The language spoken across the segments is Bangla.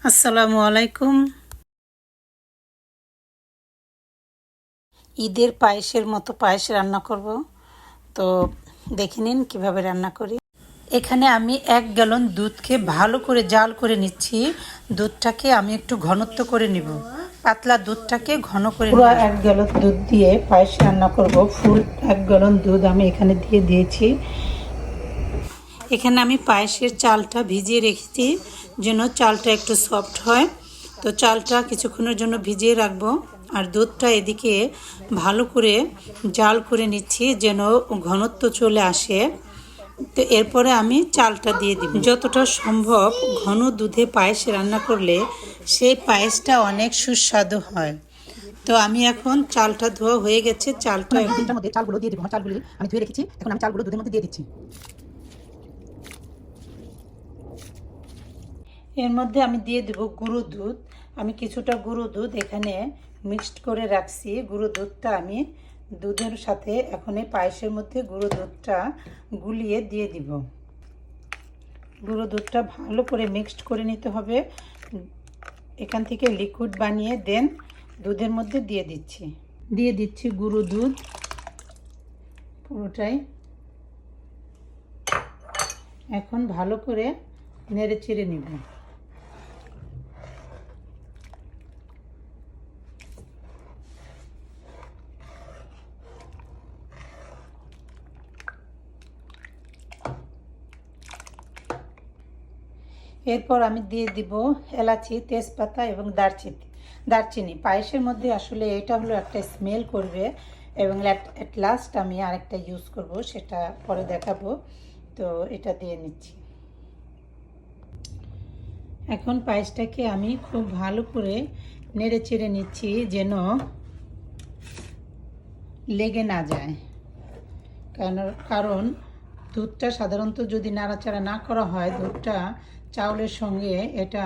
আসসালামু আলাইকুম। ঈদের পায়েসের মতো পায়েস রান্না করব, তো দেখে নিন কীভাবে রান্না করি। এখানে আমি 1 গ্যালন দুধকে ভালো করে জাল করে নিচ্ছি। দুধটাকে আমি একটু ঘনত্ব করে নিব, পাতলা দুধটাকে ঘন করে পুরো 1 গ্যালন দুধ দিয়ে পায়েস রান্না করব। ফুল 1 গ্যালন দুধ আমি এখানে দিয়ে দিয়েছি। এখানে আমি পায়েসের চালটা ভিজিয়ে রেখেছি যেন চালটা একটু সফট হয়, তো চালটা কিছুক্ষণের জন্য ভিজিয়ে রাখবো। আর দুধটা এদিকে ভালো করে জাল করে নিচ্ছি যেন ঘনত্ব চলে আসে। তো এরপরে আমি চালটা দিয়ে দিব। যতটা সম্ভব ঘন দুধে পায়েস রান্না করলে সেই পায়েসটা অনেক সুস্বাদু হয়। তো আমি এখন চালটা ধোয়া হয়ে গেছে, চালটা দুধটার মধ্যে চালগুলো দিয়ে দিব। চালগুলি আমি ধুয়ে রেখেছি, এখন আমি চালগুলো দুধের মধ্যে দিয়ে দিচ্ছি। এর মধ্যে আমি দিয়ে দেব গুঁড়ো দুধ। আমি কিছুটা গুঁড়ো দুধ এখানে মিক্সড করে রাখছি। গুঁড়ো দুধটা আমি দুধের সাথে এখন এই পায়েসের মধ্যে গুঁড়ো দুধটা গুলিয়ে দিয়ে দিব। গুঁড়ো দুধটা ভালো করে মিক্সড করে নিতে হবে। এখান থেকে লিকুইড বানিয়ে দেন দুধের মধ্যে দিয়ে দিচ্ছি গুঁড়ো দুধ পুরোটাই। এখন ভালো করে নেড়ে চেড়ে নিব। এরপর আমি দিয়ে দিব এলাচি, তেজপাতা এবং দারচিনি। পায়েসের মধ্যে আসলে এটা হলো একটা স্মেল করবে, এবং অ্যাট লাস্ট আমি আরেকটা ইউজ করব, সেটা পরে দেখাবো। তো এটা দিয়ে নিচ্ছি। এখন পায়েসটাকে আমি খুব ভালো করে নেড়ে চেড়ে নিচ্ছি যেন লেগে না যায়। কারণ দুধটা সাধারণত যদি নাড়াচাড়া না করা হয়, দুধটা চাউলের সঙ্গে এটা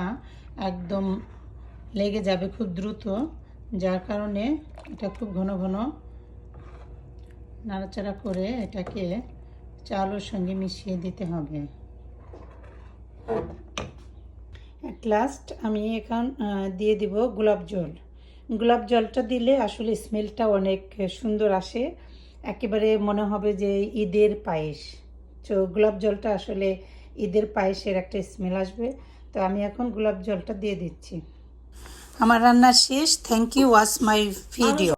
একদম লেগে যাবে খুব দ্রুত, যার কারণে এটা খুব ঘন ঘন নাড়াচাড়া করে এটাকে চাউলের সঙ্গে মিশিয়ে দিতে হবে। অ্যাট লাস্ট আমি এখন দিয়ে দিব গোলাপ জল। গোলাপ জলটা দিলে আসলে স্মেলটা অনেক সুন্দর আসে, একেবারে মনে হবে যে ঈদের পায়েস। তো গোলাপ জলটা আসলে ঈদের পায়েসের একটা স্মেল আসবে। তো আমি এখন গোলাপ জলটা দিয়ে দিচ্ছি। আমার রান্না শেষ। Thank you, watch my video.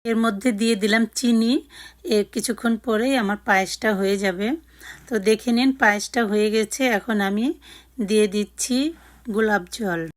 এর মধ্যে দিয়ে দিলাম চিনি। কিছুক্ষণ পরেই আমার পায়েসটা হয়ে যাবে। তো দেখে নিন পায়েসটা হয়ে গেছে। এখন আমি দিয়ে দিচ্ছি গোলাপ জল।